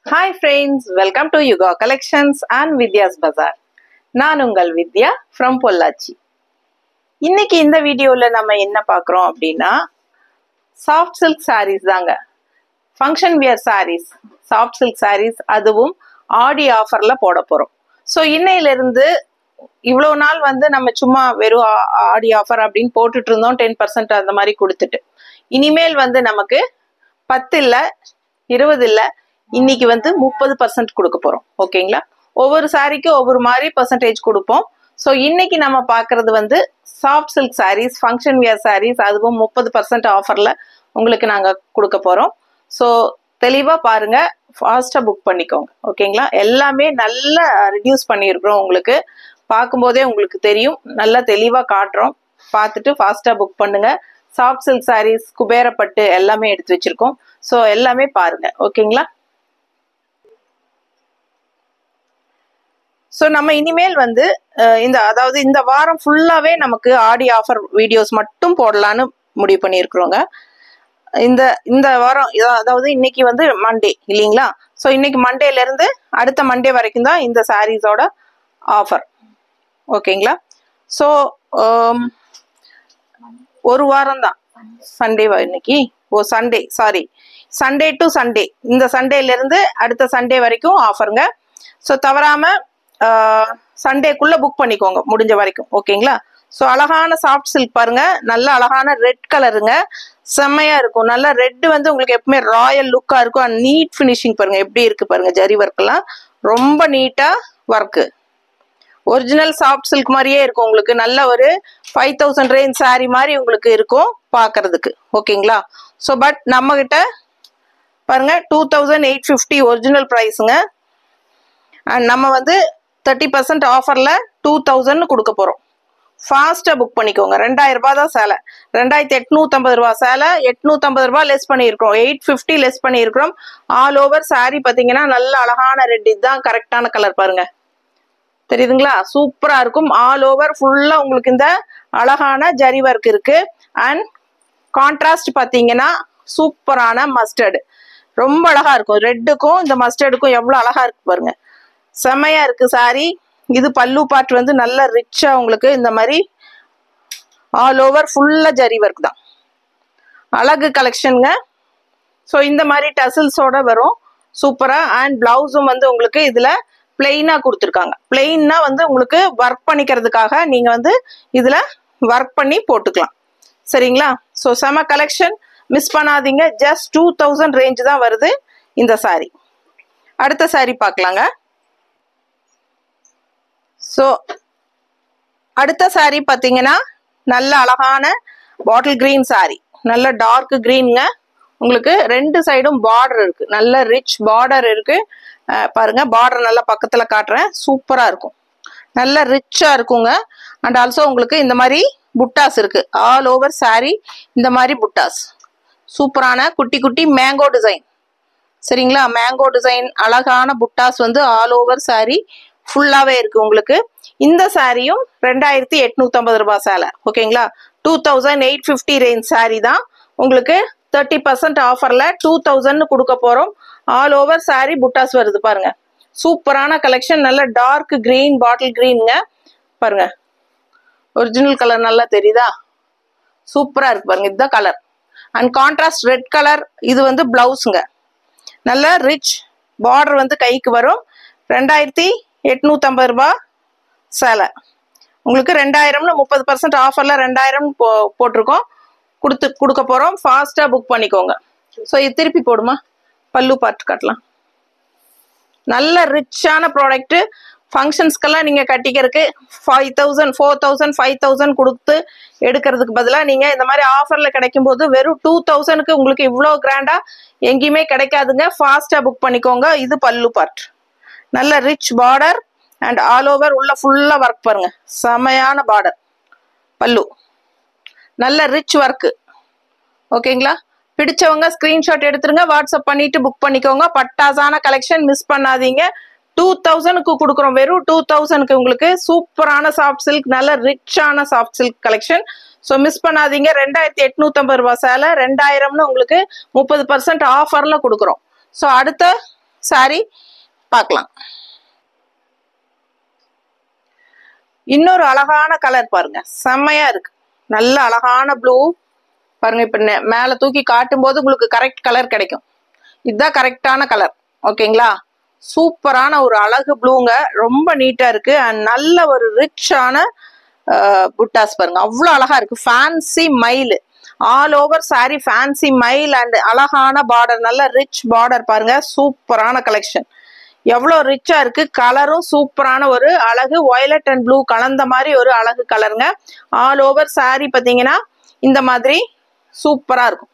Hi friends, welcome to Yuga Collections and Vidya's Bazaar. நான் உங்கள் வித்யா from Pollachi. இன்னைக்கு இந்த வீடியோல நம்ம என்ன பார்க்குறோம் அப்படின்னா சாஃப்ட் சில்க் sarees தாங்க. Function wear sarees, soft silk sarees அதுவும் ஆடி ஆஃபர்ல போட போறோம். ஸோ இன்னையிலிருந்து இவ்வளோ நாள் வந்து நம்ம சும்மா வெறும் ஆடி ஆஃபர் அப்படின்னு போட்டுட்டு இருந்தோம் 10% அந்த மாதிரி கொடுத்துட்டு. இனிமேல் வந்து நமக்கு 10 இல்லை 20 இல்லை இன்னைக்கு வந்து 30% கொடுக்க போறோம். ஓகேங்களா? ஒவ்வொரு சாரிக்கு ஒவ்வொரு மாதிரி பர்சன்டேஜ் கொடுப்போம். ஸோ இன்னைக்கு நம்ம பார்க்கறது வந்து soft silk saris, function wear saris, அதுவும் 30% ஆஃபர்ல உங்களுக்கு நாங்கள் கொடுக்க போறோம். ஸோ தெளிவா பாருங்க, ஃபாஸ்டா புக் பண்ணிக்கோங்க. ஓகேங்களா? எல்லாமே நல்லா ரிடியூஸ் பண்ணியிருக்கிறோம். உங்களுக்கு பார்க்கும்போதே உங்களுக்கு தெரியும், நல்லா தெளிவா காட்டுறோம். பார்த்துட்டு ஃபாஸ்டா புக் பண்ணுங்க. சாஃப்ட் சில்க் சாரீஸ், குபேரப்பட்டு எல்லாமே எடுத்து வச்சிருக்கோம். ஸோ எல்லாமே பாருங்க. ஓகேங்களா? ஸோ நம்ம இனிமேல் வந்து அதாவது இந்த வாரம் ஃபுல்லாகவே நமக்கு ஆடி ஆஃபர் வீடியோஸ் மட்டும் போடலான்னு முடிவு பண்ணியிருக்கிறோங்க. இந்த வாரம் அதாவது இன்னைக்கு வந்து மண்டே இல்லைங்களா? ஸோ இன்னைக்கு மண்டேலேருந்து அடுத்த மண்டே வரைக்கும் தான் இந்த சாரீஸோட ஆஃபர். ஓகேங்களா? ஸோ ஒரு வாரம் தான். சண்டேவா இன்னைக்கு? சண்டே டு சண்டே, இந்த சண்டேலேருந்து அடுத்த சண்டே வரைக்கும் ஆஃபருங்க. ஸோ தவறாமல் சண்டேக்குள்ள புக் பண்ணிக்கோங்க முடிஞ்ச வரைக்கும். ஓகேங்களா? ஸோ அழகான சாஃப்ட் சில்க் பாருங்க, நல்ல அழகான ரெட் கலருங்க, செம்மையா இருக்கும். நல்ல ரெட் வந்து உங்களுக்கு எப்பவுமே ராயல் லுக்கா இருக்கும். அண்ட் நீட் ஃபினிஷிங் பாருங்க எப்படி இருக்கு பாருங்க. ஜரி ஒர்க் எல்லாம் ரொம்ப நீட்டா ஒர்க்கு, ஒரிஜினல் சாஃப்ட் சில்க் மாதிரியே இருக்கும். உங்களுக்கு நல்ல ஒரு 5000 ரேஞ்ச் சாரி மாதிரி உங்களுக்கு இருக்கும் பார்க்கறதுக்கு. ஓகேங்களா? ஸோ பட் நம்ம கிட்ட பாருங்க 2850 ஒரிஜினல் ப்ரைஸுங்க. அண்ட் நம்ம வந்து 30% ஆஃபர்ல 2000 கொடுக்க போறோம். ஃபாஸ்டா புக் பண்ணிக்கோங்க. 2000 ரூபாய் தான் சேலை, 2850 ரூபாய் சேலை, 850 ரூபாய் லெஸ் பண்ணியிருக்கிறோம், 850 லெஸ் பண்ணியிருக்கிறோம். ஆல் ஓவர் சாரி பார்த்தீங்கன்னா நல்ல அழகான ரெட், இதுதான் கரெக்டான கலர் பாருங்க, தெரியுதுங்களா? சூப்பரா இருக்கும். ஆல் ஓவர் ஃபுல்லா உங்களுக்கு இந்த அழகான ஜரி ஒர்க் இருக்கு. அண்ட் கான்ட்ராஸ்ட் பார்த்தீங்கன்னா சூப்பரான மஸ்டர்டு, ரொம்ப அழகா இருக்கும். ரெட்டுக்கும் இந்த மஸ்டர்டுக்கும் எவ்வளவு அழகா இருக்கு பாருங்க, செம்மையா இருக்கு சாரி. இது பல்லு பார்ட் வந்து நல்ல ரிச்சா உங்களுக்கு இந்த மாதிரி ஆல் ஓவர் ஃபுல்லா ஜரி ஒர்க் தான். அழகு கலெக்ஷனுங்க. ஸோ இந்த மாதிரி டசில்ஸோட வரும் சூப்பரா. அண்ட் பிளவுஸும் வந்து உங்களுக்கு இதுல பிளெயினா கொடுத்துருக்காங்க. பிளெயின்னா வந்து உங்களுக்கு ஒர்க் பண்ணிக்கிறதுக்காக நீங்க வந்து இதுல ஒர்க் பண்ணி போட்டுக்கலாம். சரிங்களா? ஸோ செம கலெக்ஷன், மிஸ் பண்ணாதீங்க. ஜஸ்ட் 2000 ரேஞ்ச் தான் வருது இந்த சாரி. அடுத்த சாரி பார்க்கலாங்க. ஸோ அடுத்த சாரி பார்த்தீங்கன்னா நல்ல அழகான பாட்டில் கிரீன் சாரி, நல்ல டார்க் கிரீனுங்க. உங்களுக்கு ரெண்டு சைடும் பார்டர் இருக்கு, நல்ல ரிச் பார்டர் இருக்கு பாருங்க. பார்டர் நல்லா பக்கத்துல காட்டுறேன், சூப்பரா இருக்கும், நல்ல ரிச்சா இருக்குங்க. அண்ட் ஆல்சோ உங்களுக்கு இந்த மாதிரி புட்டாஸ் இருக்கு ஆல் ஓவர் சாரி. இந்த மாதிரி புட்டாஸ் சூப்பரான குட்டி குட்டி மேங்கோ டிசைன். சரிங்களா? மேங்கோ டிசைன் அழகான புட்டாஸ் வந்து ஆல் ஓவர் சாரி ஃபுல்லாவே இருக்கு உங்களுக்கு. இந்த சாரியும் 2850 ரூபாய் சேலை. ஓகேங்களா? 2850 ரேஞ்ச் சாரி தான் உங்களுக்கு 30% ஆஃபர்ல 2000 கொடுக்க போறோம். ஆல் ஓவர் சாரி புட்டாஸ் வருது பாருங்க. சூப்பரான கலெக்ஷன், நல்ல டார்க் கிரீன், பாட்டில் கிரீனுங்க பாருங்க. ஒரிஜினல் கலர் நல்லா தெரியுதா? சூப்பரா இருக்கு பாருங்க, இதுதான் colour. And contrast red colour. இது வந்து பிளவுஸுங்க, நல்ல ரிச் பார்டர் வந்து கைக்கு வரும். 2850 ரூபாய் சேலை உங்களுக்கு 2000 30% ஆஃபர்ல 2000 போட்டிருக்கோம், கொடுக்க போறோம். ஃபாஸ்டா புக் பண்ணிக்கோங்க. ஸோ இது திருப்பி போடுமா, பல்லு பார்த்து காட்டலாம். நல்ல ரிச்சான ப்ராடக்ட். ஃபங்க்ஷன்ஸ்க்கெல்லாம் நீங்க கட்டிக்கிறதுக்கு 5000 4000 5000 கொடுத்து எடுக்கிறதுக்கு பதிலாக நீங்க இந்த மாதிரி ஆஃபர்ல கிடைக்கும் போது வெறும் 2000க்கு உங்களுக்கு இவ்வளோ கிராண்டா எங்கேயுமே கிடைக்காதுங்க. ஃபாஸ்டா புக் பண்ணிக்கோங்க. இது பல்லு பார்ட், நல்ல rich border and all over உள்ள ஃபுல்லா ஒர்க் பாருங்க, செமையான பார்டர். பல்லு நல்ல ரிச் ஒர்க்கு. ஓகேங்களா? பிடிச்சவங்க ஸ்கிரீன்ஷாட் எடுத்துருங்க, வாட்ஸ்அப் பண்ணிட்டு புக் பண்ணிக்கோங்க. பட்டாசான கலெக்ஷன், மிஸ் பண்ணாதீங்க. 2000க்கு கொடுக்குறோம், வெறும் 2000க்கு உங்களுக்கு சூப்பரான சாஃப்ட் சில்க், நல்ல ரிச்சான soft silk collection. So miss பண்ணாதீங்க. 2850 ரூபாய் சேலை 2000ன்னு உங்களுக்கு 30% ஆஃபர்ல கொடுக்குறோம். ஸோ அடுத்த சாரி பார்க்கலாம். இன்னொரு அழகான கலர் பாருங்க, செம்மையா இருக்கு. நல்ல அழகான ப்ளூ பாருங்க. இப்ப மேல தூக்கி காட்டும் போது உங்களுக்கு கரெக்ட் கலர் கிடைக்கும். இதுதான் கரெக்டான கலர். ஓகேங்களா? சூப்பரான ஒரு அழகு ப்ளூங்க, ரொம்ப நீட்டா இருக்கு. அண்ட் நல்ல ஒரு ரிச்சான புட்டாஸ் பாருங்க, அவ்வளோ அழகா இருக்கு. ஃபேன்சி மயில் ஆல் ஓவர் சாரி, ஃபேன்சி மயில் அண்ட் அழகான பார்டர், நல்ல ரிச் பார்டர் பாருங்க. சூப்பரான கலெக்ஷன், எவ்வளோ ரிச்சா இருக்கு. கலரும் சூப்பரான ஒரு அழகு வயலட் அண்ட் ப்ளூ கலந்த மாதிரி ஒரு அழகு கலருங்க. ஆல் ஓவர் சாரி பார்த்தீங்கன்னா இந்த மாதிரி சூப்பரா இருக்கும்.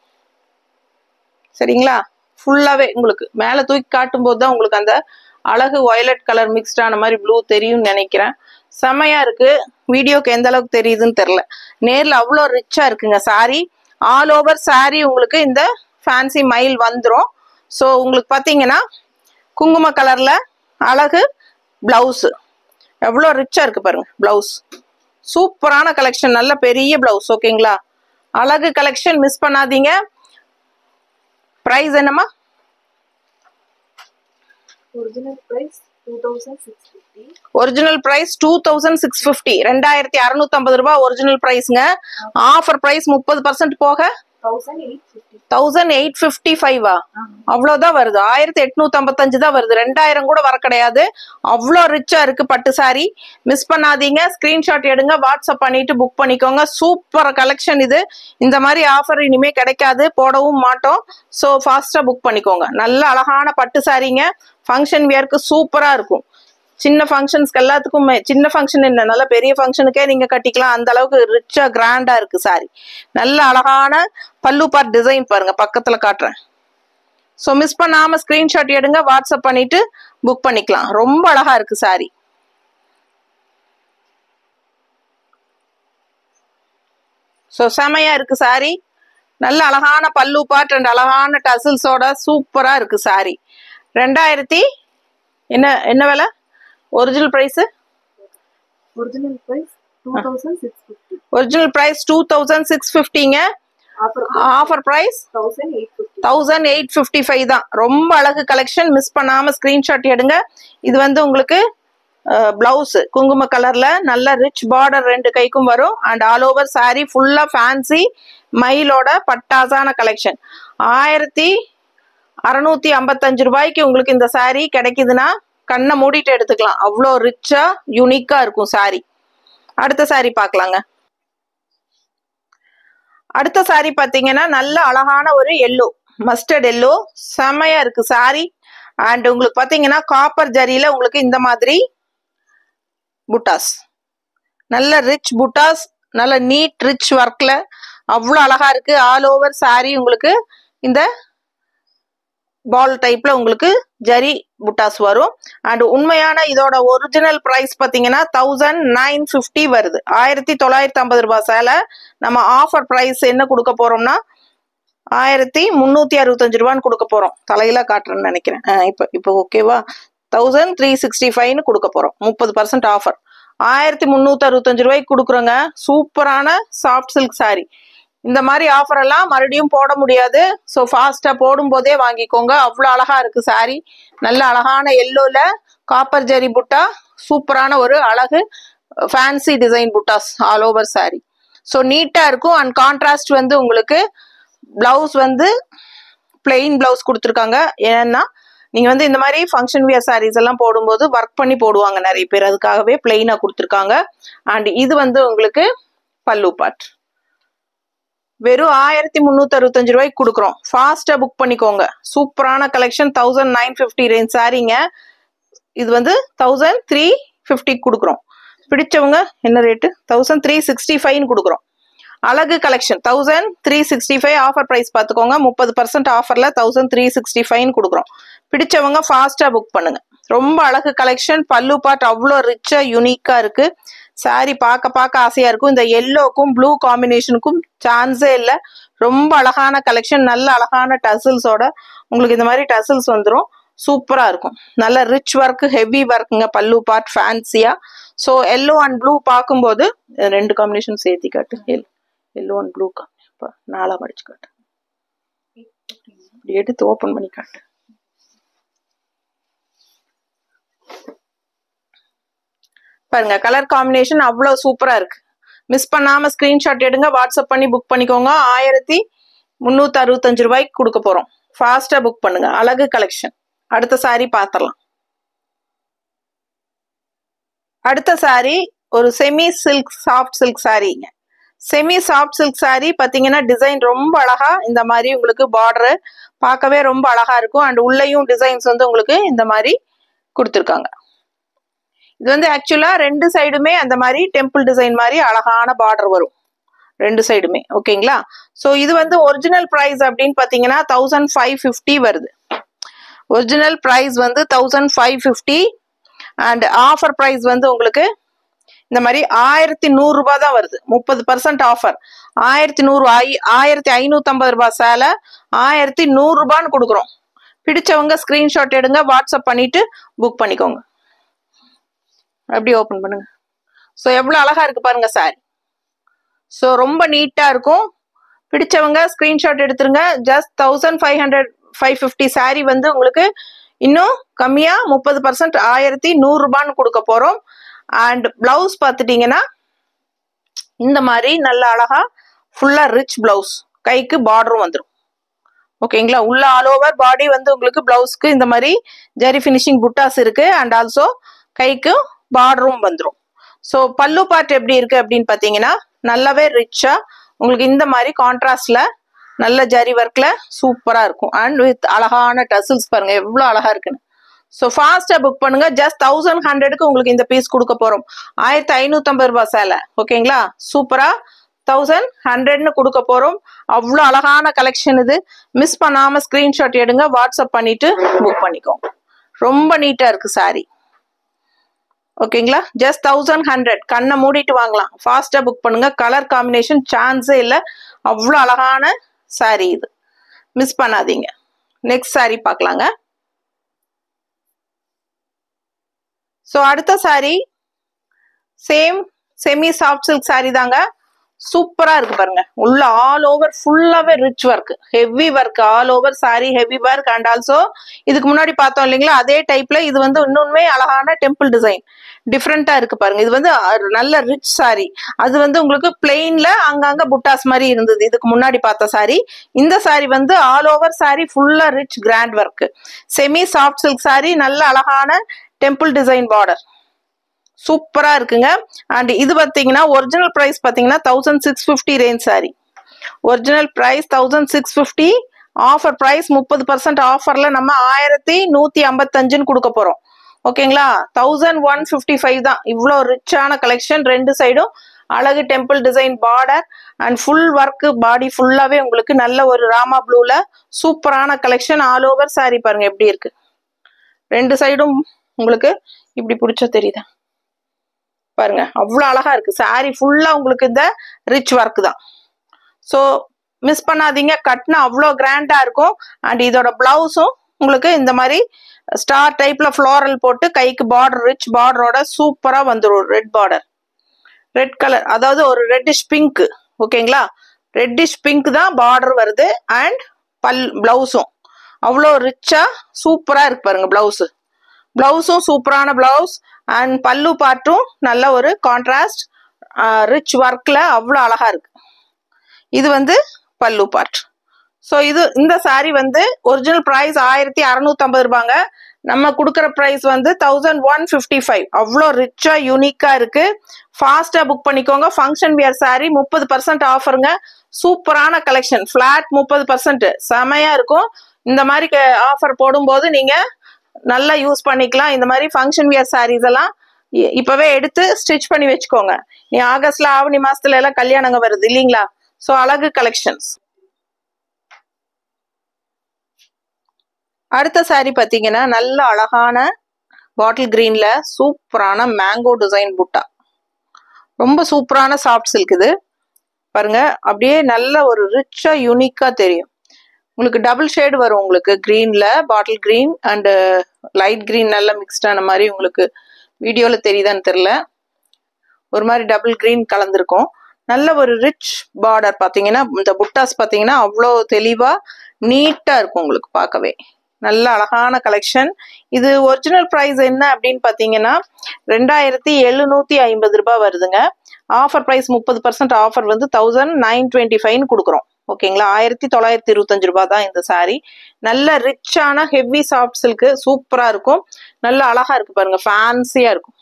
சரிங்களா? ஃபுல்லாவே உங்களுக்கு மேல தூக்கி காட்டும் போது தான் உங்களுக்கு அந்த அழகு வயலட் கலர் மிக்ஸ்டான மாதிரி ப்ளூ தெரியும்னு நினைக்கிறேன். செமையா இருக்கு. வீடியோக்கு எந்த அளவுக்கு தெரியுதுன்னு தெரியல, நேர்ல அவ்வளோ ரிச்சா இருக்குங்க சாரி. ஆல் ஓவர் சாரி உங்களுக்கு இந்த ஃபேன்சி மயில் வந்துடும். ஸோ உங்களுக்கு பார்த்தீங்கன்னா குங்கும கலர்ல அழகு பிளவுஸ், எவ்வளோ ரிச்சா இருக்கு பாருங்க. பிளவுஸ் சூப்பரான கலெக்ஷன், நல்ல பெரிய பிளவுஸ். ஓகேங்களா? அழகு கலெக்ஷன் மிஸ் பண்ணாதீங்க. பிரைஸ் என்னமா? Original price 2650. ஒரிஜினல் பிரைஸ் 2650, 2650 ரூபாய் ஒரிஜினல் பிரைஸ்ங்க. ஆஃபர் பிரைஸ் 30% போக 1855. அவ்வளவுதான் வருது. 1855 தான் வருது. 2000 கூட வர கிடையாது. அவ்வளோ ரிச்சா இருக்கு பட்டு சாரி. மிஸ் பண்ணாதீங்க. ஸ்கிரீன்ஷாட் எடுங்க, வாட்ஸ்அப் பண்ணிட்டு புக் பண்ணிக்கோங்க. சூப்பர் கலெக்ஷன் இது. இந்த மாதிரி ஆஃபர் இனிமே கிடைக்காது, போடவும் மாட்டோம். ஸோ ஃபாஸ்டா புக் பண்ணிக்கோங்க. நல்ல அழகான பட்டு சாரிங்க. ஃபங்க்ஷன் வியருக்கு சூப்பரா இருக்கும். சின்ன ஃபங்க்ஷன்ஸ்க்கு எல்லாத்துக்குமே, சின்ன ஃபங்க்ஷன் என்ன, நல்ல பெரிய ஃபங்க்ஷனுக்கே நீங்க கட்டிக்கலாம். அந்த அளவுக்கு ரிச்சா கிராண்டா இருக்கு சாரி. நல்ல அழகான பல்லு பார்ட் டிசைன் பாருங்க, பக்கத்துல காட்டுறேன். ஸோ மிஸ் பண்ணாம ஸ்கிரீன்ஷாட் எடுங்க, வாட்ஸ்அப் பண்ணிட்டு புக் பண்ணிக்கலாம். ரொம்ப அழகா இருக்கு சாரி. ஸோ செமையா இருக்கு சாரி. நல்ல அழகான பல்லு பார்ட் அண்ட் அழகான டசில்ஸோட சூப்பரா இருக்கு சாரி. 2000 என்ன விலை? ஒரிஜினல் பிரைஸ் 2650ங்க. ஆஃபர் பிரைஸ் 1855 தான். ரொம்ப அழகு கலெக்ஷன், மிஸ் பண்ணாம ஸ்கிரீன்ஷாட் எடுங்க. இது வந்து உங்களுக்கு பிளவுஸ் குங்கும கலர்ல நல்ல ரிச் பார்டர் 2 கைக்கும் வரும். அண்ட் ஆல் ஓவர் சாரி ஃபுல்லா ஃபேன்சி மயிலோட பட்டாசான கலெக்ஷன். 1655 ரூபாய்க்கு உங்களுக்கு இந்த சாரி கிடைக்குதுன்னா கண்ணை மூடிட்டு எடுத்துக்கலாம். அவ்வளோ ரிச்சா யூனிக்கா இருக்கும் சாரி. அடுத்த சாரி பார்க்கலாங்க. அடுத்த சாரி பார்த்தீங்கன்னா நல்ல அழகான ஒரு எல்லோ, மஸ்டர்ட் எல்லோ, செமையா இருக்கு சாரி. அண்ட் உங்களுக்கு பார்த்தீங்கன்னா காப்பர் ஜரியில உங்களுக்கு இந்த மாதிரி புட்டாஸ், நல்ல ரிச் புட்டாஸ், நல்ல நீட் ரிச் ஒர்க்ல அவ்வளோ அழகா இருக்கு. ஆல் ஓவர் சாரி உங்களுக்கு இந்த பால் டைப்ல உங்களுக்கு ஜரி புட்டாஸ் வரும். அண்ட் உண்மையான இதோட ஒரிஜினல் பிரைஸ் பார்த்தீங்கன்னா 1950 வருது. 1950 ரூபாய் சேலை. நம்ம ஆஃபர் பிரைஸ் என்ன கொடுக்க போறோம்னா 1365 ரூபான்னு கொடுக்க போறோம். தலையில காட்டுறேன்னு நினைக்கிறேன். இப்போ ஓகேவா? 1365ன்னு கொடுக்க போறோம். 30% ஆஃபர். 1365 ரூபாய்க்கு கொடுக்குறோங்க. சூப்பரான சாஃப்ட் சில்க் சாரி. இந்த மாதிரி ஆஃபர் எல்லாம் மறுபடியும் போட முடியாது. ஸோ ஃபாஸ்டா போடும் போதே வாங்கிக்கோங்க. அவ்வளோ அழகா இருக்கு சாரி. நல்ல அழகான எல்லோல காப்பர் ஜரி புட்டா, சூப்பரான ஒரு அழகு ஃபேன்சி டிசைன் புட்டாஸ் ஆல் ஓவர் சாரி. ஸோ நீட்டா இருக்கும். அண்ட் கான்ட்ராஸ்ட் வந்து உங்களுக்கு பிளவுஸ் வந்து பிளெயின் பிளவுஸ் கொடுத்துருக்காங்க. ஏன்னா நீங்க வந்து இந்த மாதிரி ஃபங்க்ஷன் வியர் சாரீஸ் எல்லாம் போடும்போது ஒர்க் பண்ணி போடுவாங்க நிறைய பேர், அதுக்காகவே பிளெயினா கொடுத்துருக்காங்க. அண்ட் இது வந்து உங்களுக்கு பல்லு பார்ட். வெறும் 1365 ரூபாய்க்கு கொடுக்குறோம். ஃபாஸ்டா புக் பண்ணிக்கோங்க. சூப்பரான கலெக்ஷன். 1950 ரேஞ்ச் சாரிங்க. இது வந்து 1350 கொடுக்குறோம். பிடிச்சவங்க என்ன ரேட்டு? 1365 கொடுக்குறோம். அழகு கலெக்ஷன் 1365 ஆஃபர் பிரைஸ் பார்த்துக்கோங்க. 30% ஆஃபர்ல 1365 கொடுக்குறோம். பிடிச்சவங்க ஃபாஸ்டா புக் பண்ணுங்க. ரொம்ப அழகு கலெக்ஷன். பல்லு பார்ட் அவ்வளோ ரிச்சா யூனிக்கா இருக்கு. சாரி பார்க்க ஆசையா இருக்கும். இந்த எல்லோக்கும் ப்ளூ காம்பினேஷனுக்கும் சான்ஸே இல்லை. ரொம்ப அழகான கலெக்ஷன். நல்ல அழகான டசில்ஸோட உங்களுக்கு இந்த மாதிரி டசில்ஸ் வந்துடும். சூப்பரா இருக்கும். நல்ல ரிச் ஒர்க், ஹெவி ஒர்க்குங்க. பல்லு பார்ட் ஃபேன்சியா. ஸோ எல்லோ அண்ட் ப்ளூ பார்க்கும்போது 2 காம்பினேஷன் சேர்த்தி காட்டு. எல்லோ அண்ட் ப்ளூ நாளா மடிச்சு காட்டு. எடுத்து ஓப்பன் பண்ணி காட்டு. பாருங்க கலர் காம்பினேஷன் அவ்வளோ சூப்பரா இருக்கு. மிஸ் பண்ணாம ஸ்கிரீன்ஷாட் எடுங்க, வாட்ஸ்அப் பண்ணி புக் பண்ணிக்கோங்க. 1365 ரூபாய்க்கு கொடுக்க போறோம். ஃபாஸ்டா புக் பண்ணுங்க. அழகு கலெக்ஷன். அடுத்த சாரி பார்த்துடலாம். அடுத்த சாரி ஒரு செமி சில்க் சாஃப்ட் சில்க் சாரிங்க. செமி சாஃப்ட் சில்க் சாரி பாத்தீங்கன்னா டிசைன் ரொம்ப அழகா இந்த மாதிரி உங்களுக்கு பார்டர் பார்க்கவே ரொம்ப அழகா இருக்கும். அண்ட் உள்ளேயும் டிசைன்ஸ் வந்து உங்களுக்கு இந்த மாதிரி கொடுத்துருக்காங்க. இது வந்து ஆக்சுவலா ரெண்டு சைடுமே அந்த மாதிரி டெம்பிள் டிசைன் மாதிரி அழகான பார்டர் வரும் ரெண்டு சைடுமே. ஓகேங்களா? ஸோ இது வந்து ஒரிஜினல் பிரைஸ் அப்படின்னு பாத்தீங்கன்னா 1550 வருது. ஒரிஜினல் பிரைஸ் வந்து 1550 அண்ட் ஆஃபர் பிரைஸ் வந்து உங்களுக்கு இந்த மாதிரி 1100 ரூபாய் தான் வருது. 30% ஆஃபர். 1550 ரூபாய் சேலை 1100 ரூபான்னு கொடுக்குறோம். பிடிச்சவங்க ஸ்கிரீன்ஷாட் எடுங்க, வாட்ஸ்அப் பண்ணிட்டு புக் பண்ணிக்கோங்க. அப்படி ஓபன் பண்ணுங்க. ஸோ எவ்வளவு அழகா இருக்கு பாருங்க சாரி. ஸோ ரொம்ப நீட்டா இருக்கும். பிடிச்சவங்க ஸ்கிரீன்ஷாட் எடுத்துருங்க. ஜஸ்ட் 1550 சாரி வந்து உங்களுக்கு இன்னும் கம்மியா 30% 1100 ரூபான்னு கொடுக்க போறோம். அண்ட் பிளவுஸ் பார்த்துட்டீங்கன்னா இந்த மாதிரி நல்ல அழகா ஃபுல்லா ரிச் பிளவுஸ், கைக்கு பார்டரும் வந்துடும். ஓகேங்களா? உள்ள ஆல் ஓவர் பாடி வந்து உங்களுக்கு பிளவுஸ்க்கு இந்த மாதிரி ஜரி ஃபினிஷிங் புட்டாஸ் இருக்கு. அண்ட் ஆல்சோ கைக்கு பார்டரும் வந்துடும். ஸோ பல்லு பார்ட் எப்படி இருக்கு அப்படின்னு பாத்தீங்கன்னா நல்லாவே ரிச்சா உங்களுக்கு இந்த மாதிரி கான்ட்ராஸ்ட்ல நல்ல ஜரி ஒர்க்ல சூப்பரா இருக்கும். அண்ட் வித் அழகான டசில்ஸ் பாருங்க எவ்வளவு அழகா இருக்குன்னு. ஸோ ஃபாஸ்டா புக் பண்ணுங்க. ஜஸ்ட் 1100க்கு உங்களுக்கு இந்த பீஸ் கொடுக்க போறோம். 1550 ரூபாய் சேலை. ஓகேங்களா? சூப்பரா 1100ன்னு கொடுக்க போறோம். அவ்வளோ அழகான கலெக்ஷன் இது. மிஸ் பண்ணாம ஸ்கிரீன்ஷாட் எடுங்க, வாட்ஸ்அப் பண்ணிட்டு புக் பண்ணிக்கோங்க. ரொம்ப நீட்டா இருக்கு சாரி. ஓகேங்களா? ஜஸ்ட் 1100. கண்ணை மூடிட்டு வாங்கலாம். ஃபாஸ்டா புக் பண்ணுங்க. கலர் காம்பினேஷன் சான்ஸே இல்லை. அவ்வளோ அழகான சாரி இது. மிஸ் பண்ணாதீங்க. நெக்ஸ்ட் சாரி பார்க்கலாங்க. ஸோ அடுத்த sorry same semi soft silk sorry தாங்க. சூப்பரா இருக்கு பாருங்க. உள்ள ஆல் ஓவர் ஃபுல்லாவே rich work, heavy work, all over sorry heavy work. And also இதுக்கு முன்னாடி பார்த்தோம் இல்லைங்களா, அதே டைப்ல இது வந்து இன்னுமே அழகான டெம்பிள் டிசைன் டிஃப்ரெண்டா இருக்கு பாருங்க. இது வந்து நல்ல ரிச் சாரி. அது வந்து உங்களுக்கு பிளெயின்ல அங்கங்க புட்டாஸ் மாதிரி இருந்தது இதுக்கு முன்னாடி பார்த்த சாரி. இந்த சாரி வந்து ஆல் ஓவர் சாரி ஃபுல்லா rich grand work, semi soft silk sari, நல்ல அழகான டெம்பிள் டிசைன் பார்டர். சூப்பரா இருக்குங்க. அண்ட் இது பாத்தீங்கன்னா ஒரிஜினல் பிரைஸ் பாத்தீங்கன்னா 1650 range sari. Original price 1650. Offer price 30% ஆஃபர்ல நம்ம 1155ன்னு கொடுக்க போறோம். ஓகேங்களா? 1155 தான். இவ்வளோ ரிச்சான கலெக்ஷன். ரெண்டு சைடும் அழகு temple design border and full work பாடி ஃபுல்லாவே உங்களுக்கு நல்ல ஒரு ராமா ப்ளூல சூப்பரான கலெக்ஷன். ஆல் ஓவர் சாரி பாருங்க எப்படி இருக்கு. ரெண்டு சைடும் உங்களுக்கு இப்படி பிடிச்ச தெரியுதா பாருங்க, அவ்வளோ அழகா இருக்கு. சாரி ஃபுல்லா உங்களுக்கு இந்த ரிச் ஒர்க் தான். ஸோ மிஸ் பண்ணாதீங்க. கட்னா அவ்வளோ கிராண்டா இருக்கும். அண்ட் இதோட பிளவுஸும் உங்களுக்கு இந்த மாதிரி ஸ்டார் டைப்ல ஃப்ளோரல் போட்டு கைக்கு பார்டர் ரிச் பார்டரோட சூப்பரா வந்துடும். ரெட் பார்டர், ரெட் கலர், அதாவது ஒரு ரெட்டிஷ் பிங்க். ஓகேங்களா? ரெட்டிஷ் பிங்க் தான் பார்டர் வருது. அண்ட் பிளவுஸும் அவ்வளோ ரிச்சா சூப்பரா இருக்கு பாருங்க. பிளவுஸும் சூப்பரான பிளவுஸ். அண்ட் பல்லு பார்ட்டும் நல்ல ஒரு கான்ட்ராஸ்ட் ரிச் ஒர்க்ல அவ்வளோ அழகா இருக்கு. இது வந்து பல்லு பார்ட். ஸோ இந்த சாரி வந்து ஒரிஜினல் பிரைஸ் 1650 ரூபாங்க. நம்ம கொடுக்குற பிரைஸ் வந்து 1155. அவ்வளோ ரிச்சா யூனிக்கா இருக்கு. ஃபாஸ்டா புக் பண்ணிக்கோங்க. Function wear sorry 30% ஆஃபருங்க. சூப்பரான கலெக்ஷன். ஃபிளாட் 30% செமையா இருக்கும். இந்த மாதிரி ஆஃபர் போடும்போது நீங்க நல்லா யூஸ் பண்ணிக்கலாம். இந்த மாதிரி ஃபங்க்ஷன் வியர் சாரீஸ் எல்லாம் இப்பவே எடுத்து ஸ்டிச் பண்ணி வச்சுக்கோங்க. நீ ஆகஸ்ட்ல ஆவணி மாசத்துல எல்லாம் கல்யாணங்க வருது இல்லீங்களா? ஸோ அழகு கலெக்ஷன்ஸ். அடுத்த சாரி பாத்தீங்கன்னா நல்ல அழகான பாட்டில் கிரீன்ல சூப்பரான மேங்கோ டிசைன் புட்டா. ரொம்ப சூப்பரான சாஃப்ட் சில்க் இது பாருங்க. அப்படியே நல்ல ஒரு ரிச்சா யூனிக்கா தெரியும். உங்களுக்கு டபுள் ஷேடு வரும். உங்களுக்கு கிரீன்ல bottle green and light green நல்லா மிக்ஸ்டான மாதிரி உங்களுக்கு வீடியோல தெரியுதான்னு தெரியல. ஒரு மாதிரி டபுள் கிரீன் கலந்துருக்கும். நல்ல ஒரு ரிச் பார்டர் பாத்தீங்கன்னா இந்த புட்டாஸ் பாத்தீங்கன்னா அவ்வளோ தெளிவா நீட்டா இருக்கும் உங்களுக்கு பார்க்கவே. நல்ல அழகான கலெக்ஷன். இது ஒரிஜினல் ப்ரைஸ் என்ன அப்படின்னு பார்த்தீங்கன்னா 2750 ரூபாய் வருதுங்க. ஆஃபர் ப்ரைஸ் 30% ஆஃபர் வந்து 1925 கொடுக்குறோம். ஓகேங்களா, 1925 ரூபாய் தான் இந்த சாரி. நல்ல ரிச்சான ஹெவி சாஃப்ட் சில்க்கு, சூப்பரா இருக்கும். நல்ல அழகா இருக்கு பாருங்க, ஃபேன்சியா இருக்கும்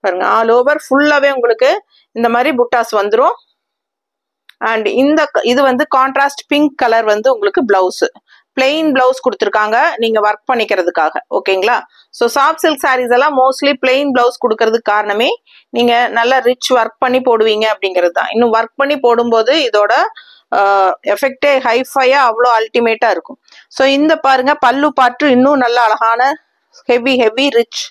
பாருங்க. ஆல் ஓவர் ஃபுல்லாவே உங்களுக்கு இந்த மாதிரி புட்டாஸ் வந்துடும். அண்ட் இது வந்து கான்ட்ராஸ்ட் பிங்க் கலர் வந்து உங்களுக்கு பிளவுஸ், பிளெயின் பிளவுஸ் கொடுத்துருக்காங்க நீங்க ஒர்க் பண்ணிக்கிறதுக்காக. ஓகேங்களா, ஸோ சாஃப்ட் சில்க் சாரீஸ் எல்லாம் மோஸ்ட்லி பிளெயின் பிளவுஸ் கொடுக்கறதுக்கு காரணமே நீங்க நல்லா ரிச் ஒர்க் பண்ணி போடுவீங்க அப்படிங்கிறது தான். இன்னும் ஒர்க் பண்ணி போடும்போது இதோட எஃபெக்டே ஹைஃபையா அவ்வளோ அல்டிமேட்டா இருக்கும். ஸோ இந்த பாருங்க பல்லு பாட்டு இன்னும் நல்ல அழகான ஹெவி ரிச்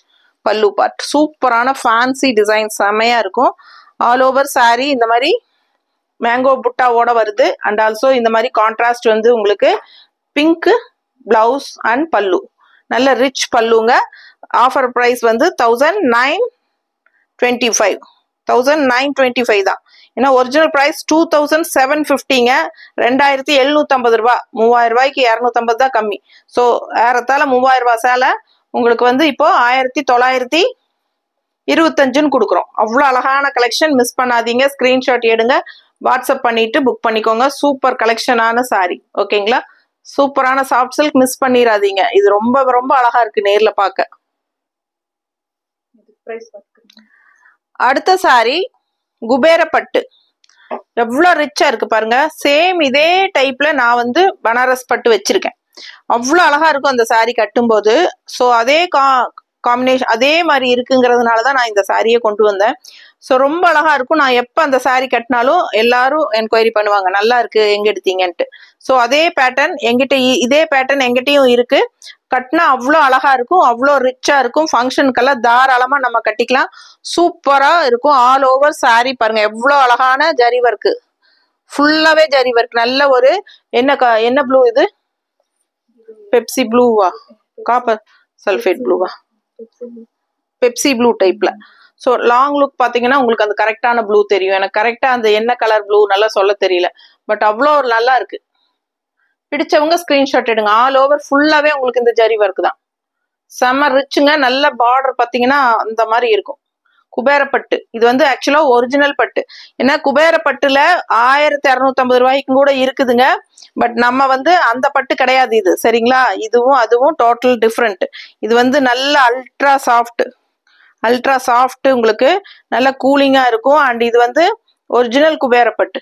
பல்லு பாட்டு, சூப்பரான ஃபேன்சி டிசைன், செமையா இருக்கும். ஆல் ஓவர் சாரி இந்த மாதிரி மேங்கோ புட்டாவோட வருது. அண்ட் ஆல்சோ இந்த மாதிரி கான்ட்ராஸ்ட் வந்து உங்களுக்கு பிங்க் பிளவுஸ் அண்ட் பல்லு, நல்ல ரிச் பல்லுங்க. ஆஃபர் ப்ரைஸ் வந்து 1925 தான். ஏன்னா ஒரிஜினல் ப்ரைஸ் 2750ங்க. 2750 ரூபாய், 3000 ரூபாய்க்கு 250 தான் கம்மி. ஸோ ஏறத்தால 3000 ரூபாய் சேலை உங்களுக்கு வந்து இப்போ 1925ன்னு கொடுக்குறோம். அவ்வளோ அழகான கலெக்ஷன், மிஸ் பண்ணாதீங்க. ஸ்கிரீன்ஷாட் எடுங்க, வாட்ஸ்அப் பண்ணிட்டு புக் பண்ணிக்கோங்க. சூப்பர் கலெக்ஷனான சாரி. ஓகேங்களா, சூப்பரான சாஃப்ட் சில்க், மிஸ் பண்ணிடாதீங்க. இது ரொம்ப ரொம்ப அழகா இருக்கு நேர்ல பார்க்க. அடுத்த சாரி குபேரப்பட்டு, எவ்வளோ ரிச்சா இருக்கு பாருங்க. சேம் இதே டைப்ல நான் வந்து பனாரஸ் பட்டு வச்சிருக்கேன். அவ்வளோ அழகா இருக்கும் அந்த சாரி கட்டும்போது. ஸோ அதே காம்பினேஷன் அதே மாதிரி இருக்குங்கிறதுனால தான் நான் இந்த சாரியை கொண்டு வந்தேன். ஸோ ரொம்ப அழகா இருக்கும். நான் எப்போ அந்த சாரி கட்டினாலும் எல்லாரும் என்கொயரி பண்ணுவாங்க, நல்லா இருக்கு எங்க எடுத்தீங்கன்ட்டு. ஸோ அதே பேட்டர்ன் எங்கிட்ட, இதே பேட்டர்ன் எங்கிட்டையும் இருக்கு. கட்டினா அவ்வளோ அழகா இருக்கும், அவ்வளோ ரிச்சா இருக்கும். ஃபங்க்ஷனுக்கெல்லாம் தாராளமா நம்ம கட்டிக்கலாம், சூப்பரா இருக்கும். ஆல் ஓவர் சாரி பாருங்க எவ்வளோ அழகான ஜரி ஒர்க்கு, ஃபுல்லாவே ஜரி ஒர்க். நல்ல ஒரு என்ன ப்ளூ இது, பெப்சி ப்ளூவா, காப்பர் சல்ஃபேட் ப்ளூவா, பெப்சி ப்ளூ டைப்ல. ஸோ லாங் லுக் பார்த்தீங்கன்னா உங்களுக்கு அந்த கரெக்டான ப்ளூ தெரியும். எனக்கு கரெக்டாக அந்த என்ன கலர் ப்ளூ நல்லா சொல்ல தெரியல, பட் அவ்வளோ ஒரு நல்லா இருக்கு. பிடிச்சவங்க ஸ்கிரீன்ஷாட் எடுங்க. ஆல் ஓவர் ஃபுல்லாவே உங்களுக்கு இந்த ஜரி ஒர்க் தான், செம்ம ரிச்சுங்க. நல்ல பார்டர் பார்த்தீங்கன்னா அந்த மாதிரி இருக்கும். குபேரப்பட்டு இது வந்து ஆக்சுவலா ஒரிஜினல் பட்டு. ஏன்னா குபேரப்பட்டுல 1250 ரூபாய்க்கும் கூட இருக்குதுங்க. பட் நம்ம வந்து அந்த பட்டு கிடையாது இது, சரிங்களா. இதுவும் அதுவும் டோட்டல் டிஃப்ரெண்ட். இது வந்து நல்ல அல்ட்ரா சாஃப்ட் உங்களுக்கு நல்ல கூலிங்கா இருக்கும். அண்ட் இது வந்து ஒரிஜினல் குபேரப்பட்டு.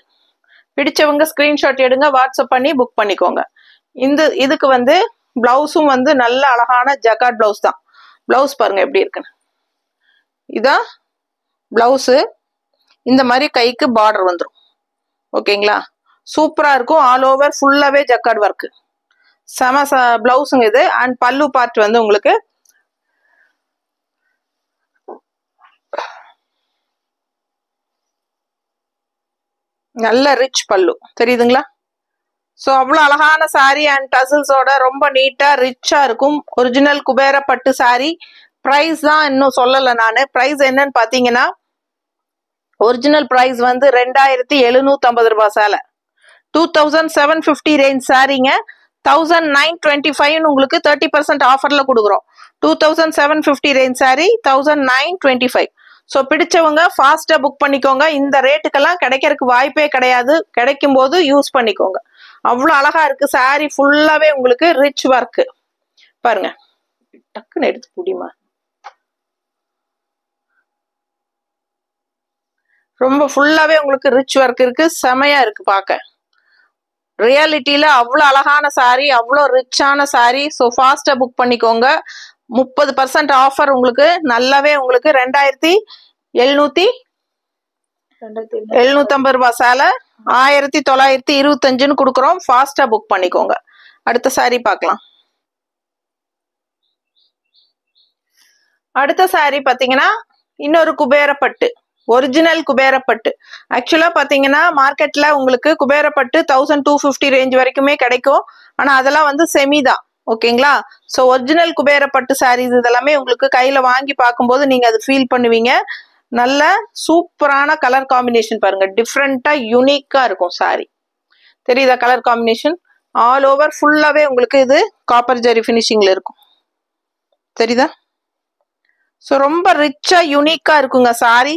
பிடிச்சவங்க ஸ்கிரீன்ஷாட் எடுங்க, வாட்ஸ்அப் பண்ணி புக் பண்ணிக்கோங்க. இதுக்கு வந்து பிளவுஸும் வந்து நல்ல அழகான ஜக்கார்ட் பிளவுஸ் தான். பிளவுஸ் பாருங்க எப்படி இருக்குன்னு. இதான் பிளவுஸு, இந்த மாதிரி கைக்கு பார்டர் வந்துடும். ஓகேங்களா, சூப்பரா இருக்கும். ஆல் ஓவர் ஃபுல்லாவே ஜக்கார்ட் ஒர்க், செம பிளவுஸுங்க இது. அண்ட் பல்லு பார்ட் வந்து உங்களுக்கு நல்ல ரிச் பல்லு தெரியுதுங்களா. ஸோ அவ்வளோ அழகான சாரி அண்ட் டசில்ஸோட ரொம்ப நீட்டா ரிச்சா இருக்கும். Original குபேரப்பட்டு sorry. ப்ரைஸ் தான் இன்னும் சொல்லலை நான். ப்ரைஸ் என்னன்னு பார்த்தீங்கன்னா ஒரிஜினல் ப்ரைஸ் வந்து 2750 ரூபாய் சேலை, 2750 ரேஞ்ச் சாரிங்க. 1925 உங்களுக்கு 30% ஆஃபர்ல கொடுக்குறோம். 2750 ரேஞ்ச் சாரி 1925. ஸோ பிடிச்சவங்க ஃபாஸ்டா புக் பண்ணிக்கோங்க. இந்த ரேட்டுக்கெல்லாம் கிடைக்கிறதுக்கு வாய்ப்பே கிடையாது, கிடைக்கும் போது யூஸ் பண்ணிக்கோங்க. அவ்வளோ அழகா இருக்கு சாரி, ஃபுல்லாவே உங்களுக்கு ரிச் ஒர்க் பாருங்க. டக்குன்னு எடுத்து புடிமா, ரொம்ப ஃபுல்லாவே உங்களுக்கு ரிச் ஒர்க் இருக்கு, செமையா இருக்கு பார்க்க. ரியாலிட்டியில அவ்வளோ அழகான சாரி, அவ்வளோ ரிச்சான சாரி. ஸோ ஃபாஸ்டா புக் பண்ணிக்கோங்க. 30% ஆஃபர் உங்களுக்கு நல்லாவே உங்களுக்கு 2750 ரூபாய் சேலை 1925ன்னு கொடுக்குறோம். ஃபாஸ்டா புக் பண்ணிக்கோங்க. அடுத்த சாரி பார்க்கலாம். அடுத்த சாரி பாத்தீங்கன்னா இன்னொரு குபேரப்பட்டு, ஒரிஜினல் குபேரப்பட்டு. ஆக்சுவலா பாத்தீங்கன்னா மார்க்கெட்ல உங்களுக்கு குபேரப்பட்டு 1250 ரேஞ்ச் வரைக்குமே கிடைக்கும். ஆனா அதெல்லாம் வந்து செமி தான். ஓகேங்களா, ஸோ ஒரிஜினல் குபேரப்பட்டு சாரீஸ் இதெல்லாமே உங்களுக்கு கையில வாங்கி பார்க்கும்போது நீங்க அது ஃபீல் பண்ணுவீங்க. நல்ல சூப்பரான கலர் காம்பினேஷன் பாருங்க, டிஃப்ரெண்டா யூனிக்கா இருக்கும் சாரி. தெரியுதா கலர் காம்பினேஷன்? ஆல் ஓவர் ஃபுல்லாவே உங்களுக்கு இது காப்பர் ஜரி ஃபினிஷிங்ல இருக்கும். தெரியுதா? ஸோ ரொம்ப ரிச்சா யூனிக்கா இருக்குங்க சாரி.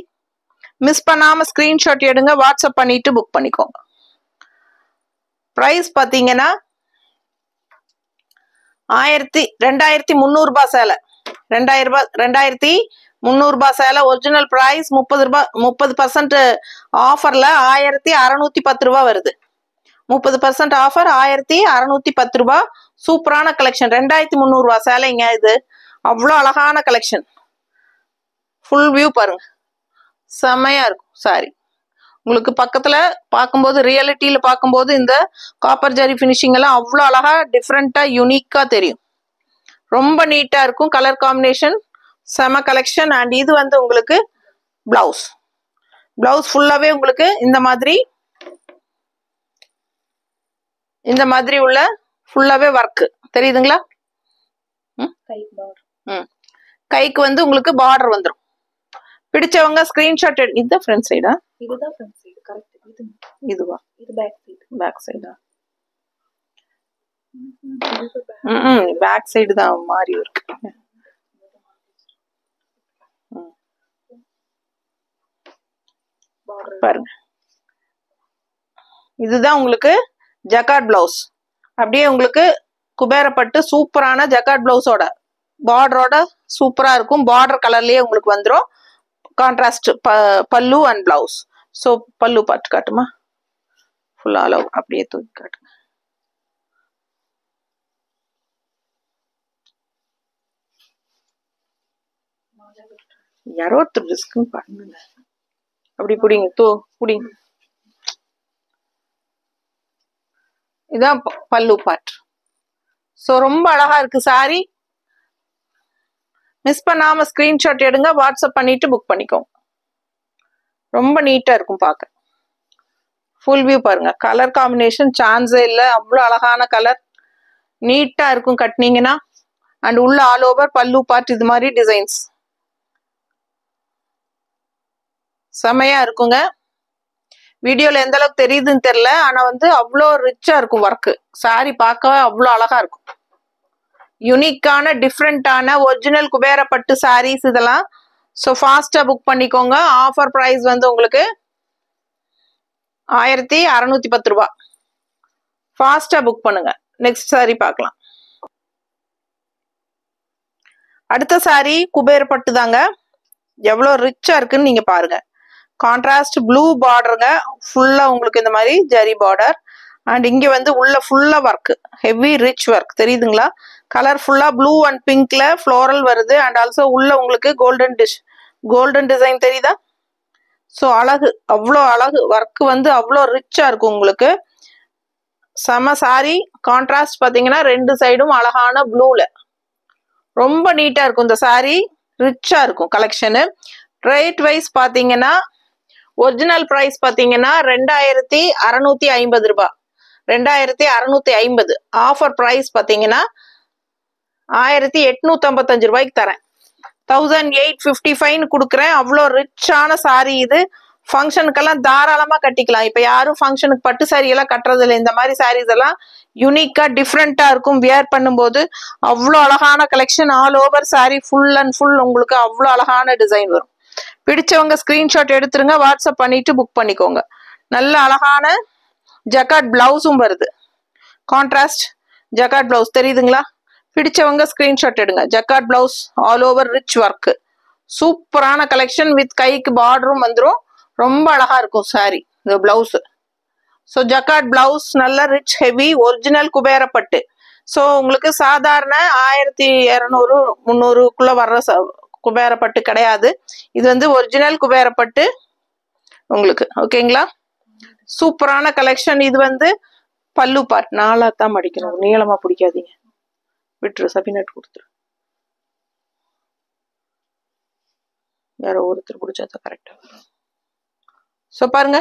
மிஸ் பண்ணாம ஸ்கிரீன்ஷாட் எடுங்க, வாட்ஸ்அப் பண்ணிட்டு புக் பண்ணிக்கோங்க. பிரைஸ் பாத்தீங்கன்னா 2300 ரூபாய் சேலை. 2300 ரூபாய் சேலை. ஒரிஜினல் பிரைஸ் 30 ரூபாய். 30% ஆஃபர்ல 1610 ரூபாய் வருது. 30% ஆஃபர் 1610 ரூபாய். சூப்பரான கலெக்ஷன். 2300 ரூபாய் சேலைங்க இது. அவ்வளோ அழகான கலெக்ஷன். ஃபுல் வியூ பாருங்க, செம்மையா இருக்கும் சாரி. உங்களுக்கு பக்கத்துல பார்க்கும்போது, ரியாலிட்டியில பார்க்கும்போது இந்த காப்பர் ஜரி ஃபினிஷிங் எல்லாம் அவ்வளோ அழகா டிஃப்ரெண்டா யூனிக்கா தெரியும். ரொம்ப நீட்டா இருக்கும். கலர் காம்பினேஷன் செம கலெக்ஷன். அண்ட் இது வந்து உங்களுக்கு பிளவுஸ். பிளவுஸ் ஃபுல்லாவே உங்களுக்கு இந்த மாதிரி உள்ள ஃபுல்லாவே ஒர்க் தெரியுதுங்களா? கைக்கு வந்து உங்களுக்கு பார்டர் வந்துடும். பிடிச்சவங்க ஸ்கிரீன்ஷாட் இது ஃப்ரண்ட் சைடா? இதுதான் ஃப்ரண்ட் சைடு. கரெக்ட். இதுவா? இது பேக் சைடு. பேக் சைடா? பேக் சைடு தான் மாறி இருக்கு. பாருங்க, இதுதான் உங்களுக்கு ஜக்கார்ட் பிளவுஸ். அப்படியே உங்களுக்கு குபேரப்பட்டு சூப்பரான ஜக்கார்ட் பிளவுஸோட பார்டரோட சூப்பரா இருக்கும். பார்டர் கலர்லயே உங்களுக்கு வந்துடும். கான்ட்ராஸ்ட் பல்லு அண்ட் பிளவுஸ். ஸோ பல்லு பார்த்து காட்டுமா? ஃபுல் ஆல் ஓவர் அப்படியே தூக்கி காட்டுங்க. யாரோ ஒருத்தர் ரிஸ்க் பண்ணுங்க. அப்படி புடிங்க, புடிங்க. இதான் பல்லு பார்ட். ஸோ ரொம்ப அழகா இருக்கு சாரி. மிஸ் பண்ணாம ஸ்கிரீன்ஷாட் எடுங்க, வாட்ஸ்அப் பண்ணிட்டு புக் பண்ணிக்கோங்க. ரொம்ப நீட்டா இருக்கும் பார்க்க. ஃபுல் வியூ பாருங்க. கலர் காம்பினேஷன் சான்ஸே இல்லை. அவ்வளோ அழகான கலர். நீட்டா இருக்கும் கட்டினீங்கன்னா. அண்ட் உள்ள ஆல் ஓவர் பல்லு பார்ட் இது மாதிரி டிசைன்ஸ் செமையா இருக்குங்க. வீடியோல எந்த அளவுக்கு தெரியுதுன்னு தெரியல, ஆனா வந்து அவ்வளோ ரிச்சா இருக்கும் ஒர்க்கு. சாரி பார்க்கவே அவ்வளோ அழகா இருக்கும். யுனிக்கான டிஃப்ரெண்டான ஒரிஜினல் குபேரப்பட்டு சாரீஸ் இதெல்லாம். ஸோ ஃபாஸ்டா புக் பண்ணிக்கோங்க. ஆஃபர் பிரைஸ் வந்து உங்களுக்கு 1610 ரூபாய். ஃபாஸ்டா புக் பண்ணுங்க. நெக்ஸ்ட் சாரி பார்க்கலாம். அடுத்த சாரி குபேரப்பட்டு தாங்க. எவ்வளோ ரிச்சா இருக்குன்னு நீங்க பாருங்க. கான்ட்ராஸ்ட் ப்ளூ பார்டருங்க. ஃபுல்லா உங்களுக்கு இந்த மாதிரி ஜரி பார்டர். அண்ட் இங்க வந்து உள்ள ஃபுல்லா ஒர்க், ஹெவி ரிச் ஒர்க் தெரியுதுங்களா? கலர் ஃபுல்லா ப்ளூ அண்ட் பிங்க்ல ஃப்ளோரல் வருது. அண்ட் ஆல்சோ உள்ள உங்களுக்கு கோல்டன் டிசைன் தெரியுதா? ஸோ அழகு, அவ்வளோ அழகு ஒர்க் வந்து அவ்வளோ ரிச்சா இருக்கும் உங்களுக்கு. செம சாரி. கான்ட்ராஸ்ட் பாத்தீங்கன்னா ரெண்டு சைடும் அழகான ப்ளூல ரொம்ப நீட்டா இருக்கும். இந்த சாரி ரிச்சா இருக்கும் கலெக்ஷனு. ரேட் வைஸ் பாத்தீங்கன்னா ஒரிஜினல் பிரைஸ் பாத்தீங்கன்னா 2650 ரூபாய். 2650. ஆஃபர் பிரைஸ் பாத்தீங்கன்னா 1855 ரூபாய்க்கு தரேன். 1855 கொடுக்குறேன். அவ்வளோ ரிச்சான சாரி இது. ஃபங்க்ஷனுக்கெல்லாம் தாராளமா கட்டிக்கலாம். இப்ப யாரும் ஃபங்க்ஷனுக்கு பட்டு சாரி எல்லாம் கட்டுறது இல்லை. இந்த மாதிரி சாரீஸ் எல்லாம் யூனிக்கா டிஃப்ரெண்டா இருக்கும். வியர் பண்ணும்போது அவ்வளோ அழகான collection. All over sari full and full உங்களுக்கு அவ்வளோ அழகான டிசைன் வரும். பிடிச்சவங்க ஸ்கிரீன்ஷாட் எடுத்துருங்க, வாட்ஸ்அப் பண்ணிட்டு புக் பண்ணிக்கோங்க. நல்ல அழகான ஜக்கார்ட் பிளவுஸும் வருது. கான்ட்ராஸ்ட் ஜக்கார்ட் பிளவுஸ் தெரியுதுங்களா? பிடிச்சவங்க ஸ்கிரீன்ஷாட் எடுங்க. Jacquard blouse all over rich work. சூப்பரான கலெக்ஷன் வித் கைக்கு பார்டரும் வந்துடும். ரொம்ப அழகா இருக்கும் சாரி இந்த பிளவுஸ். ஸோ ஜக்கார்ட் பிளவுஸ் நல்ல ரிச் ஹெவி ஒரிஜினல் குபேரப்பட்டு. ஸோ உங்களுக்கு சாதாரண 1200 300க்குள்ள வர்ற குபேரப்பட்டு கிடையாது. இது வந்து ஒரிஜினல் குபேரப்பட்டு உங்களுக்கு. ஓகேங்களா? சூப்பரான கலெக்ஷன். இது வந்து பல்லு பார்ட். நாளா தான் மடிக்கணும், நீளமா பிடிக்காதீங்க. விட்டுரு, சபினட் கொடுத்துரு. யாரோ ஒருத்தர் பிடிச்சா கரெக்டா. ஸோ பாருங்க,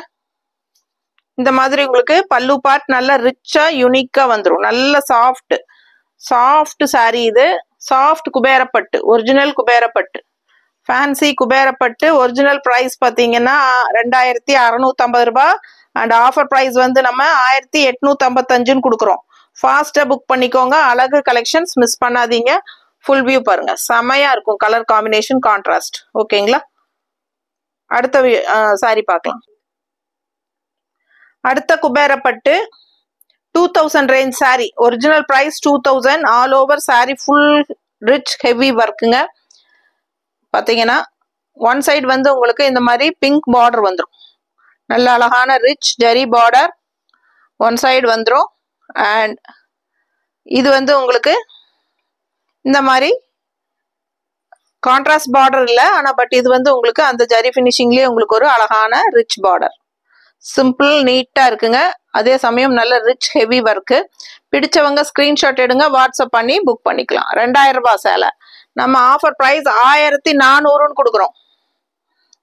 இந்த மாதிரி உங்களுக்கு பல்லு பார்ட் நல்ல ரிச்சா யூனிக்கா வந்துடும். நல்ல சாஃப்ட் சாரி இது. Soft குபேரப்பட்டு, original குபேரப்பட்டு, fancy குபேரப்பட்டு. Original price பாத்தீங்கன்னா 2650 ரூபாய். அண்ட் ஆஃபர் பிரைஸ் வந்து நம்ம 1855 கொடுக்குறோம். ஃபாஸ்ட்டாக புக் பண்ணிக்கோங்க. அழகு கலெக்ஷன்ஸ் மிஸ் பண்ணாதீங்க. ஃபுல் வியூ பாருங்க, செமையா இருக்கும் கலர் காம்பினேஷன், கான்ட்ராஸ்ட். ஓகேங்களா? அடுத்த சாரி பார்க்கலாம். அடுத்த குபேரப்பட்டு 2000 range sari. Original price 2000. All over sari full rich heavy ஒர்க்குங்க. பார்த்தீங்கன்னா ஒன் சைடு வந்து உங்களுக்கு இந்த மாதிரி பிங்க் பார்டர் வந்துடும். நல்ல அழகான rich zari border one side வந்துடும். அண்ட் இது வந்து உங்களுக்கு இந்த மாதிரி கான்ட்ராஸ்ட் பார்டர் இல்லை, ஆனால் பட் இது வந்து உங்களுக்கு அந்த ஜரி ஃபினிஷிங்லேயே உங்களுக்கு ஒரு அழகான ரிச் பார்டர். சிம்பிள் நீட்டாக இருக்குங்க. அதே சமயம் நல்ல ரிச் ஹெவி ஒர்க்கு. பிடிச்சவங்க ஸ்க்ரீன்ஷாட் எடுங்க, வாட்ஸ்அப் பண்ணி புக் பண்ணிக்கலாம். 2000 ரூபாய் சேலை. நம்ம ஆஃபர் ப்ரைஸ் 1400ன்னு கொடுக்குறோம்.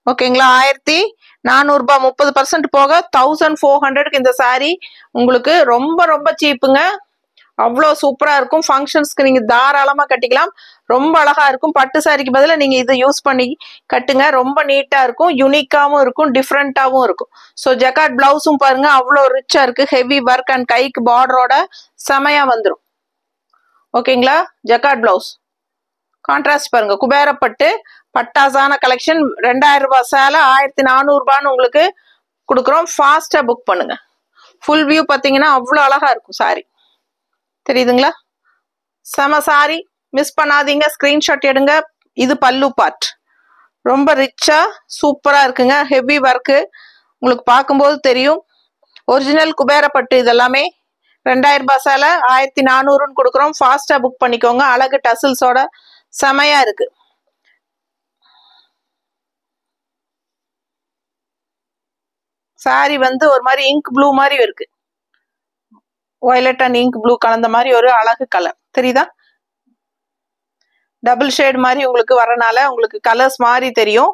ஓகேங்களா? 1400 ரூபாய் 30% போக 1400க்கு இந்த சாரீ உங்களுக்கு ரொம்ப ரொம்ப சீப்புங்க. அவ்வளோ சூப்பராக இருக்கும். ஃபங்க்ஷன்ஸ்க்கு நீங்கள் தாராளமாக கட்டிக்கலாம். ரொம்ப அழகாக இருக்கும். பட்டு சாரிக்கு பதிலாக நீங்கள் இதை யூஸ் பண்ணி கட்டுங்க. ரொம்ப நீட்டாக இருக்கும், யூனிக்காகவும் இருக்கும், டிஃப்ரெண்ட்டாகவும் இருக்கும். ஸோ ஜக்கார்ட் ப்ளவுஸும் பாருங்கள் அவ்வளோ ரிச்சாக இருக்குது. ஹெவி ஒர்க் அண்ட் கைக்கு பார்டரோட செமையாக வந்துடும். ஓகேங்களா? ஜக்கார்ட் ப்ளவுஸ் கான்ட்ராஸ்ட் பாருங்க. குபேரப்பட்டு பட்டாசான கலெக்ஷன். 2000 ரூபாய் சேலை 1400 ரூபான்னு உங்களுக்கு கொடுக்குறோம். ஃபாஸ்ட்டாக புக் பண்ணுங்க. ஃபுல் வியூ பார்த்தீங்கன்னா அவ்வளோ அழகாக இருக்கும் சாரி. தெரியுதுங்களா? செம சாரி, மிஸ் பண்ணாதீங்க. ஸ்க்ரீன்ஷாட் எடுங்க. இது பல்லு பார்ட். ரொம்ப ரிச்சா சூப்பராக இருக்குங்க. ஹெவி ஒர்க்கு உங்களுக்கு பார்க்கும்போது தெரியும். ஒரிஜினல் குபேரப்பட்டு இதெல்லாமே 2000 ரூபாய் சேலை 1400ன்னு கொடுக்குறோம். ஃபாஸ்ட்டாக புக் பண்ணிக்கோங்க. அழகு டசில்ஸோட செமையா இருக்கு. சாரி வந்து ஒரு மாதிரி இங்க் ப்ளூ மாதிரி இருக்கு. வயலட் அண்ட் இங்க் ப்ளூ கலந்த மாதிரி ஒரு அழகு கலர். தெரியுதா? டபுள் ஷேட் மாதிரி உங்களுக்கு வரனால உங்களுக்கு கலர்ஸ் மாதிரி தெரியும்.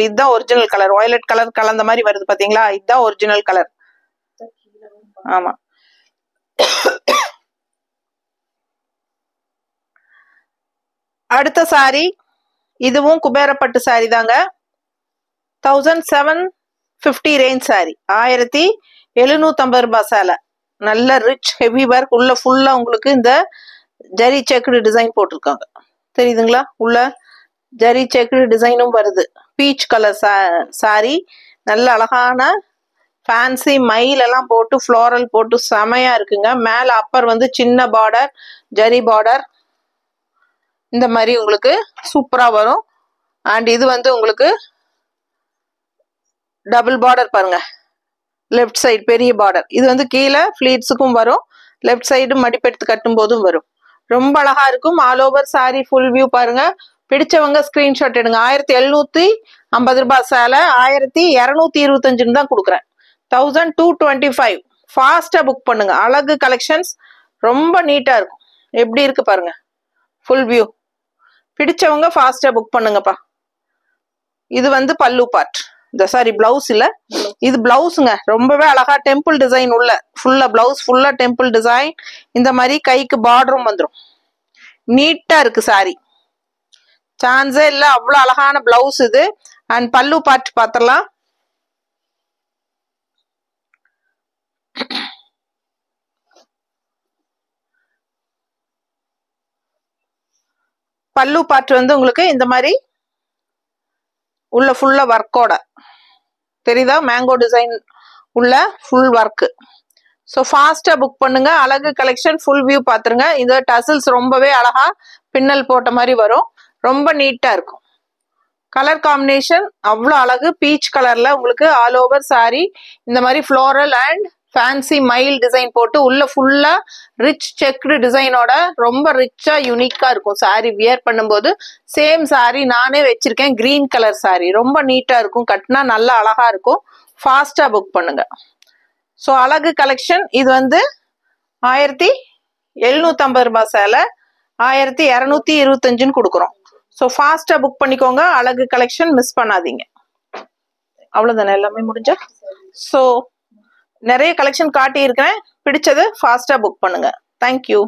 இதுதான் ஒரிஜினல் கலர். வயலட் கலர் கலந்த மாதிரி வருது பாத்தீங்களா? இதுதான் ஒரிஜினல் கலர். ஆமா. அடுத்த சாரி இதுவும் குபேரப்பட்டு சாரி தாங்க. 1750 ரேஞ்ச் சாரி. 1750 ரூபாய் சேலை. நல்ல ரிச் ஹெவி ஒர்க். உள்ள ஃபுல்லா உங்களுக்கு இந்த ஜரி செக்குடு டிசைன் போட்டிருக்காங்க. தெரியுதுங்களா? உள்ள ஜரி செக்குடு டிசைனும் வருது. Peach colour sorry. நல்ல அழகான ஃபேன்சி மயில் எல்லாம் போட்டு ஃப்ளோரல் போட்டு செமையா இருக்குங்க. மேல அப்பர் வந்து சின்ன பார்டர், ஜரி பார்டர் இந்த மாதிரி உங்களுக்கு சூப்பரா வரும். அண்ட் இது வந்து உங்களுக்கு டபுள் பார்டர் பாருங்க. லெஃப்ட் சைடு பெரிய பார்டர். இது வந்து கீழே ஃபிளீட்ஸுக்கும் வரும், லெஃப்ட் சைடு மடிப்பெடுத்து கட்டும் போதும் வரும். ரொம்ப அழகா இருக்கும். All over sari full view பாருங்க. பிடிச்சவங்க ஸ்கிரீன்ஷாட் எடுங்க. 1750 ரூபாய் சேலை 1225 தான் கொடுக்குறேன். 1225. ஃபாஸ்டா புக் பண்ணுங்க. அழகு கலெக்ஷன்ஸ் ரொம்ப நீட்டா இருக்கும். எப்படி இருக்கு பாருங்க ஃபுல் வியூ. பிடிச்சவங்க ஃபாஸ்டா புக் பண்ணுங்கப்பா. இது வந்து பல்லு பார்ட். இந்த சாரி பிளவுஸ் இல்ல, இது பிளவுஸுங்க. ரொம்பவே அழகா டெம்பிள் டிசைன் உள்ள ஃபுல்லா பிளவுஸ் ஃபுல்லா டெம்பிள் டிசைன். இந்த மாதிரி கைக்கு பார்டரும் வந்துடும். நீட்டா இருக்கு சாரி, சான்ஸே இல்ல. அவ்வளவு அழகான பிளவுஸ் இது. அண்ட் பல்லு பார்ட் பாத்திரலாம். பல்லு பார்ட் வந்து உங்களுக்கு இந்த மாதிரி உள்ள ஃபுல்லா ஒர்க்கோட தெரியுதா? மேங்கோ டிசைன் உள்ள ஃபுல் ஒர்க். ஸோ ஃபாஸ்டா புக் பண்ணுங்க. அழகு கலெக்ஷன் ஃபுல் வியூ பாத்துருங்க. இந்த டசில்ஸ் ரொம்பவே அழகா பின்னல் போட்ட மாதிரி வரும். ரொம்ப நீட்டா இருக்கும். கலர் காம்பினேஷன் அவ்வளோ அழகு. பீச் கலர்ல உங்களுக்கு ஆல் ஓவர் சாரி இந்த மாதிரி ஃப்ளோரல் அண்ட் ஃபேன்சி மயில் டிசைன் போட்டு உள்ள ஃபுல்லா ரிச் செக்டு டிசைனோட ரொம்ப ரிச்சா யூனிக்கா இருக்கும். சாரி வியர் பண்ணும்போது சேம் சாரி நானே வச்சிருக்கேன். கிரீன் கலர் சாரி ரொம்ப நீட்டா இருக்கும். கட்டினா நல்லா அழகா இருக்கும். ஃபாஸ்டா புக் பண்ணுங்க. ஸோ அழகு கலெக்ஷன் இது வந்து 1750 ரூபாய் சேலை 1225 கொடுக்குறோம். ஸோ ஃபாஸ்டா புக் பண்ணிக்கோங்க. அழகு கலெக்ஷன் மிஸ் பண்ணாதீங்க. அவ்வளவுதானே, எல்லாமே முடிஞ்சா? ஸோ நிறைய கலெக்ஷன் காட்டி இருக்கிறேன். பிடிச்சது ஃபாஸ்டா புக் பண்ணுங்க. தேங்க்யூ.